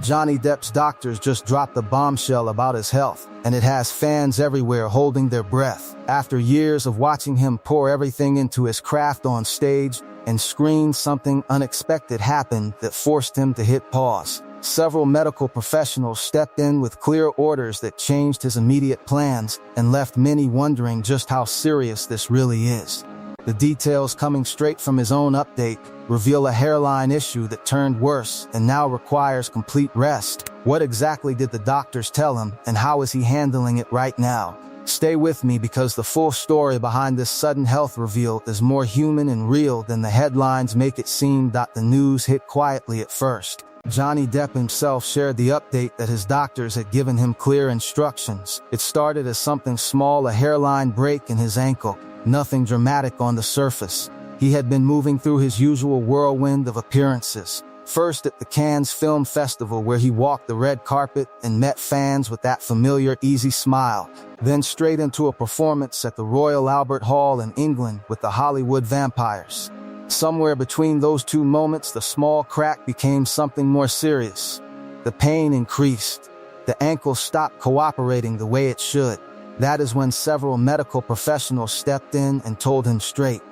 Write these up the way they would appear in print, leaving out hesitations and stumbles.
Johnny Depp's doctors just dropped a bombshell about his health, and it has fans everywhere holding their breath. After years of watching him pour everything into his craft on stage and screen, something unexpected happened that forced him to hit pause. Several medical professionals stepped in with clear orders that changed his immediate plans and left many wondering just how serious this really is. The details coming straight from his own update reveal a hairline issue that turned worse and now requires complete rest. What exactly did the doctors tell him, and how is he handling it right now? Stay with me, because the full story behind this sudden health reveal is more human and real than the headlines make it seem. The news hit quietly at first. Johnny Depp himself shared the update that his doctors had given him clear instructions. It started as something small, a hairline break in his ankle. Nothing dramatic on the surface. He had been moving through his usual whirlwind of appearances. First at the Cannes Film Festival, where he walked the red carpet and met fans with that familiar easy smile. Then straight into a performance at the Royal Albert Hall in England with the Hollywood Vampires. Somewhere between those two moments, the small crack became something more serious. The pain increased. The ankle stopped cooperating the way it should. That is when several medical professionals stepped in and told him straight,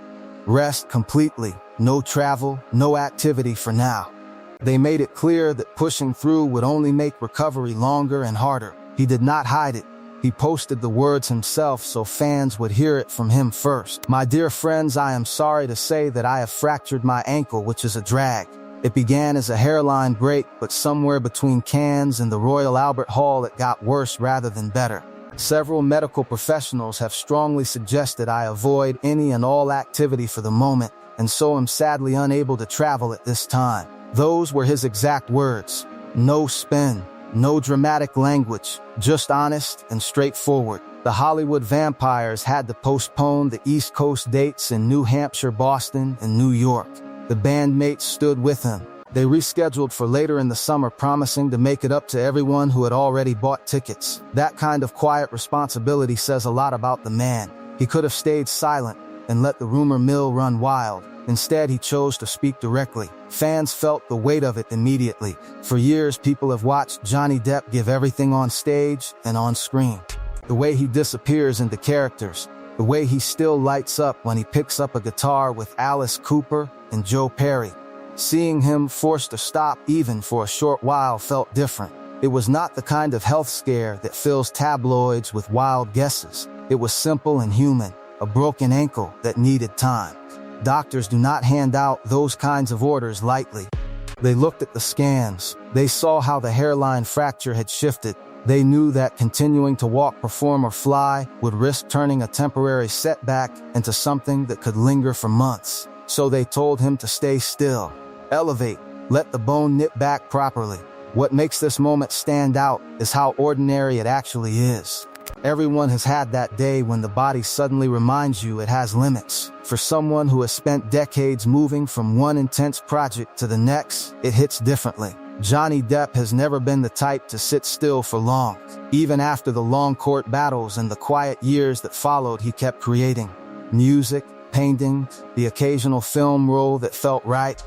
rest completely, no travel, no activity for now. They made it clear that pushing through would only make recovery longer and harder. He did not hide it. He posted the words himself so fans would hear it from him first. My dear friends, I am sorry to say that I have fractured my ankle, which is a drag. It began as a hairline break, but somewhere between Cannes and the Royal Albert Hall it got worse rather than better. Several medical professionals have strongly suggested I avoid any and all activity for the moment, and so am sadly unable to travel at this time. Those were his exact words. No spin, no dramatic language, just honest and straightforward. The Hollywood Vampires had to postpone the East Coast dates in New Hampshire, Boston, and New York. The bandmates stood with him. They rescheduled for later in the summer, promising to make it up to everyone who had already bought tickets. That kind of quiet responsibility says a lot about the man. He could have stayed silent and let the rumor mill run wild. Instead, he chose to speak directly. Fans felt the weight of it immediately. For years, people have watched Johnny Depp give everything on stage and on screen. The way he disappears into characters, the way he still lights up when he picks up a guitar with Alice Cooper and Joe Perry. Seeing him forced to stop even for a short while felt different. It was not the kind of health scare that fills tabloids with wild guesses. It was simple and human, a broken ankle that needed time. Doctors do not hand out those kinds of orders lightly. They looked at the scans. They saw how the hairline fracture had shifted. They knew that continuing to walk, perform, or fly would risk turning a temporary setback into something that could linger for months. So they told him to stay still, elevate, let the bone knit back properly. What makes this moment stand out is how ordinary it actually is. Everyone has had that day when the body suddenly reminds you it has limits. For someone who has spent decades moving from one intense project to the next, it hits differently. Johnny Depp has never been the type to sit still for long. Even after the long court battles and the quiet years that followed, he kept creating. Music, painting, the occasional film role that felt right.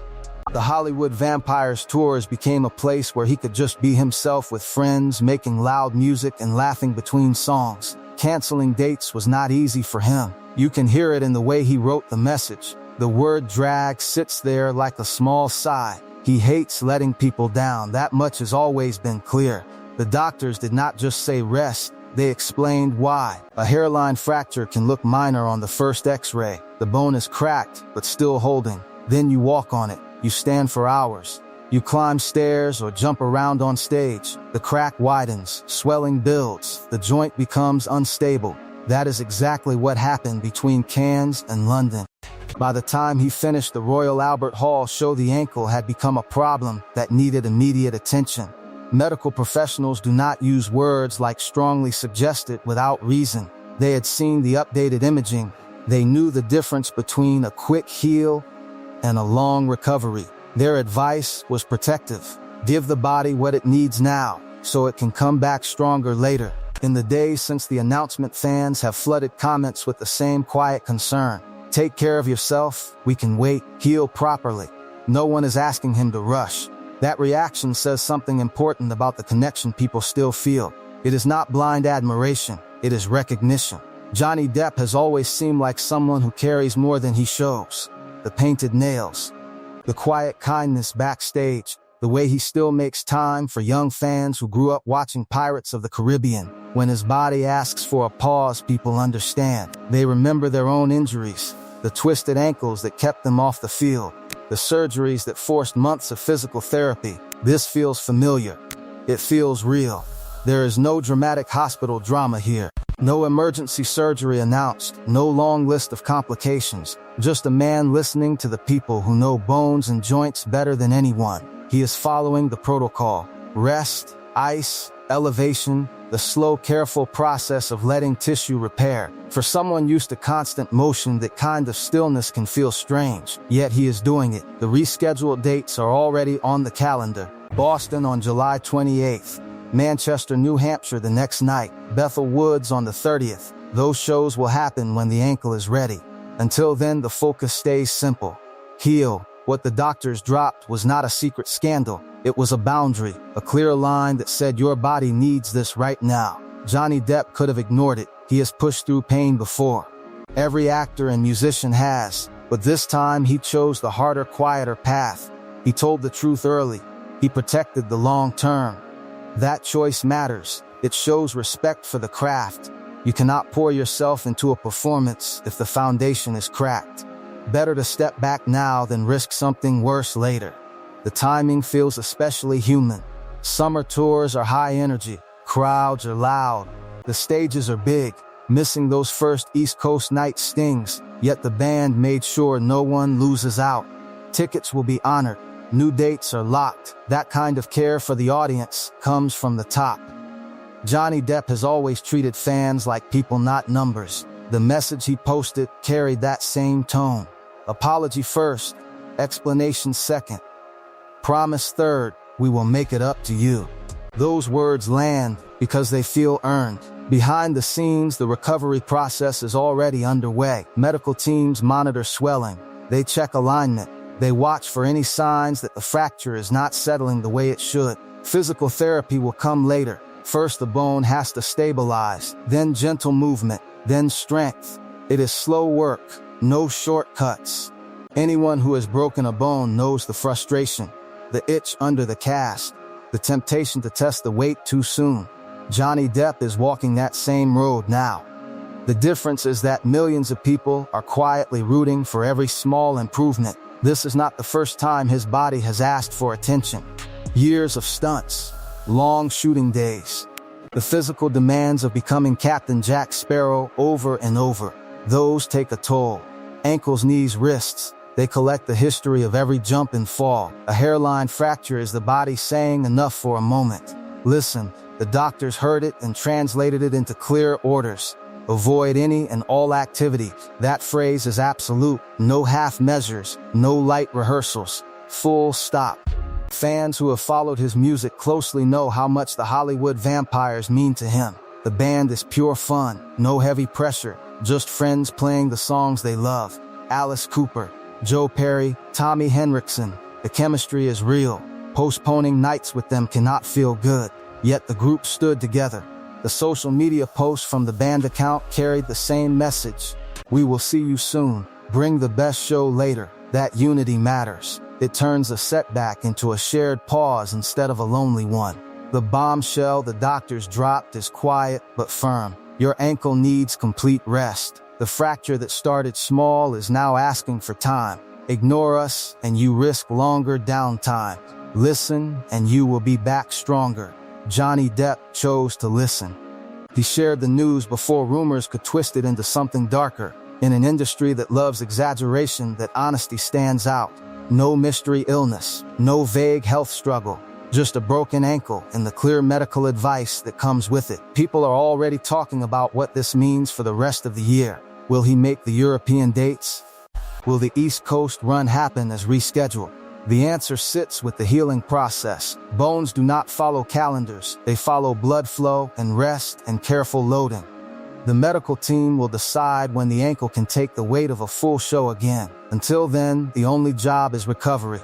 The Hollywood Vampires tours became a place where he could just be himself with friends, making loud music and laughing between songs. Canceling dates was not easy for him. You can hear it in the way he wrote the message. The word drag sits there like a small sigh. He hates letting people down. That much has always been clear. The doctors did not just say rest. They explained why. A hairline fracture can look minor on the first X-ray. The bone is cracked, but still holding. Then you walk on it. You stand for hours. You climb stairs or jump around on stage. The crack widens, swelling builds. The joint becomes unstable. That is exactly what happened between Cannes and London. By the time he finished the Royal Albert Hall show, the ankle had become a problem that needed immediate attention. Medical professionals do not use words like strongly suggested without reason. They had seen the updated imaging. They knew the difference between a quick heal and a long recovery. Their advice was protective. Give the body what it needs now, so it can come back stronger later. In the days since the announcement, fans have flooded comments with the same quiet concern. Take care of yourself, we can wait, heal properly. No one is asking him to rush. That reaction says something important about the connection people still feel. It is not blind admiration, it is recognition. Johnny Depp has always seemed like someone who carries more than he shows. The painted nails, the quiet kindness backstage, the way he still makes time for young fans who grew up watching Pirates of the Caribbean. When his body asks for a pause, people understand. They remember their own injuries, the twisted ankles that kept them off the field, the surgeries that forced months of physical therapy. This feels familiar. It feels real. There is no dramatic hospital drama here. No emergency surgery announced, no long list of complications, just a man listening to the people who know bones and joints better than anyone. He is following the protocol. Rest, ice, elevation, the slow, careful process of letting tissue repair. For someone used to constant motion, that kind of stillness can feel strange. Yet he is doing it. The rescheduled dates are already on the calendar. Boston on July 28th. Manchester, New Hampshire the next night. Bethel Woods on the 30th. Those shows will happen when the ankle is ready. Until then, the focus stays simple. Heal. What the doctors dropped was not a secret scandal. It was a boundary, a clear line that said your body needs this right now. Johnny Depp could have ignored it. He has pushed through pain before. Every actor and musician has. But this time he chose the harder, quieter path. He told the truth early. He protected the long term. That choice matters. It shows respect for the craft. You cannot pour yourself into a performance if the foundation is cracked. Better to step back now than risk something worse later. The timing feels especially human. Summer tours are high energy. Crowds are loud. The stages are big. Missing those first East Coast nights stings, yet the band made sure no one loses out. Tickets will be honored. New dates are locked. That kind of care for the audience comes from the top. Johnny Depp has always treated fans like people, not numbers. The message he posted carried that same tone. Apology first, explanation second. Promise third, we will make it up to you. Those words land because they feel earned. Behind the scenes, the recovery process is already underway. Medical teams monitor swelling. They check alignment. They watch for any signs that the fracture is not settling the way it should. Physical therapy will come later. First, the bone has to stabilize, then gentle movement, then strength. It is slow work, no shortcuts. Anyone who has broken a bone knows the frustration, the itch under the cast, the temptation to test the weight too soon. Johnny Depp is walking that same road now. The difference is that millions of people are quietly rooting for every small improvement. This is not the first time his body has asked for attention. Years of stunts, long shooting days, the physical demands of becoming Captain Jack Sparrow over and over. Those take a toll. Ankles, knees, wrists, they collect the history of every jump and fall. A hairline fracture is the body saying enough for a moment. Listen, the doctors heard it and translated it into clear orders. Avoid any and all activity. That phrase is absolute. No half measures, no light rehearsals. Full stop. Fans who have followed his music closely know how much the Hollywood vampires mean to him. The band is pure fun, no heavy pressure, just friends playing the songs they love. Alice Cooper, Joe Perry, Tommy Henriksen. The chemistry is real. Postponing nights with them cannot feel good. Yet the group stood together. The social media posts from the band account carried the same message. We will see you soon. Bring the best show later. That unity matters. It turns a setback into a shared pause instead of a lonely one. The bombshell the doctors dropped is quiet but firm. Your ankle needs complete rest. The fracture that started small is now asking for time. Ignore us and you risk longer downtime. Listen and you will be back stronger. Johnny Depp chose to listen. He shared the news before rumors could twist it into something darker. In an industry that loves exaggeration, that honesty stands out. No mystery illness, no vague health struggle, just a broken ankle and the clear medical advice that comes with it. People are already talking about what this means for the rest of the year. Will he make the European dates? Will the East Coast run happen as rescheduled? The answer sits with the healing process. Bones do not follow calendars. They follow blood flow and rest and careful loading. The medical team will decide when the ankle can take the weight of a full show again. Until then, the only job is recovery.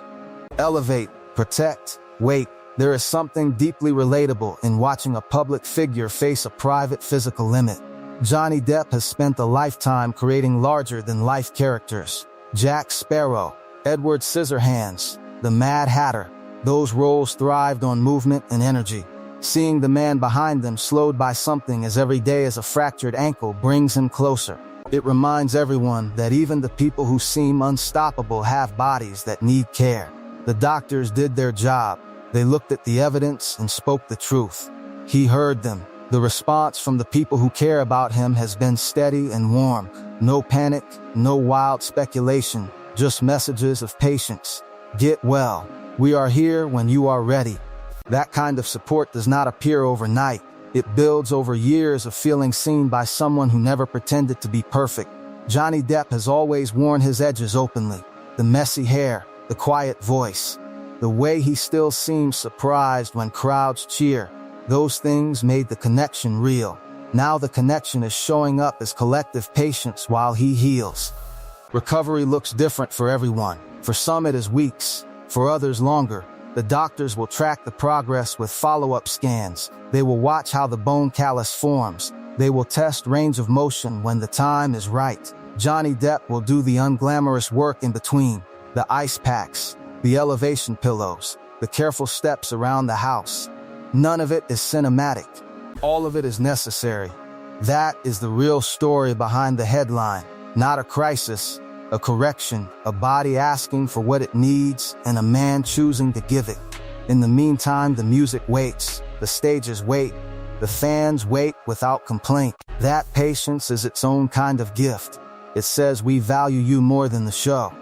Elevate, protect, Wait, there is something deeply relatable in watching a public figure face a private physical limit. Johnny Depp has spent a lifetime creating larger-than-life characters. Jack Sparrow, Edward Scissorhands, the Mad Hatter. Those roles thrived on movement and energy. Seeing the man behind them slowed by something as everyday as a fractured ankle brings him closer. It reminds everyone that even the people who seem unstoppable have bodies that need care. The doctors did their job. They looked at the evidence and spoke the truth. He heard them. The response from the people who care about him has been steady and warm. No panic, no wild speculation, just messages of patience. Get well. We are here when you are ready. That kind of support does not appear overnight. It builds over years of feeling seen by someone who never pretended to be perfect. Johnny Depp has always worn his edges openly. The messy hair, the quiet voice, the way he still seems surprised when crowds cheer. Those things made the connection real. Now the connection is showing up as collective patience while he heals. Recovery looks different for everyone. For some it is weeks, for others longer. The doctors will track the progress with follow-up scans. They will watch how the bone callus forms. They will test range of motion when the time is right. Johnny Depp will do the unglamorous work in between. The ice packs, the elevation pillows, the careful steps around the house. None of it is cinematic. All of it is necessary. That is the real story behind the headline. Not a crisis, a correction, a body asking for what it needs, and a man choosing to give it. In the meantime, the music waits, the stages wait, the fans wait without complaint. That patience is its own kind of gift. It says we value you more than the show.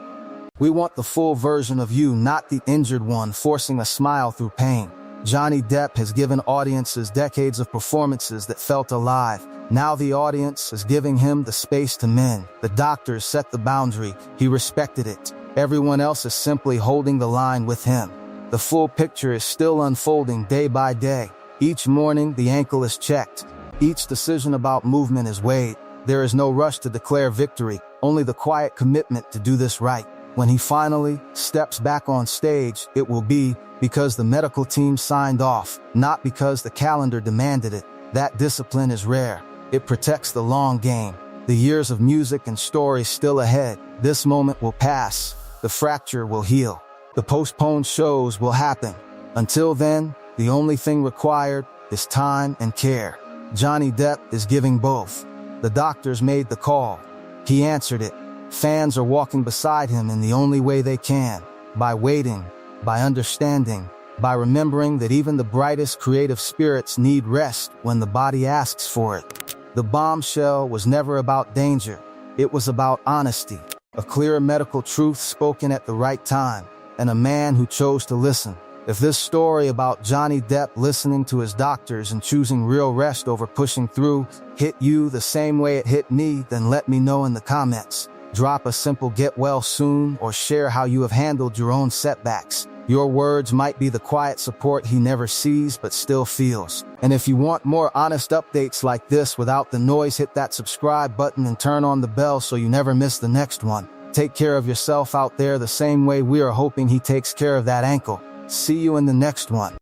We want the full version of you, not the injured one forcing a smile through pain. Johnny Depp has given audiences decades of performances that felt alive. Now the audience is giving him the space to mend. The doctors set the boundary. He respected it. Everyone else is simply holding the line with him. The full picture is still unfolding day by day. Each morning, the ankle is checked. Each decision about movement is weighed. There is no rush to declare victory, only the quiet commitment to do this right. When he finally steps back on stage, it will be because the medical team signed off, not because the calendar demanded it. That discipline is rare. It protects the long game. The years of music and stories still ahead. This moment will pass. The fracture will heal. The postponed shows will happen. Until then, the only thing required is time and care. Johnny Depp is giving both. The doctors made the call. He answered it. Fans are walking beside him in the only way they can. By waiting, by understanding, by remembering that even the brightest creative spirits need rest when the body asks for it. The bombshell was never about danger. It was about honesty. A clear medical truth spoken at the right time, and a man who chose to listen. If this story about Johnny Depp listening to his doctors and choosing real rest over pushing through hit you the same way it hit me, then let me know in the comments. Drop a simple "get well soon" or share how you have handled your own setbacks. Your words might be the quiet support he never sees but still feels. And if you want more honest updates like this without the noise, hit that subscribe button and turn on the bell so you never miss the next one. Take care of yourself out there the same way we are hoping he takes care of that ankle. See you in the next one.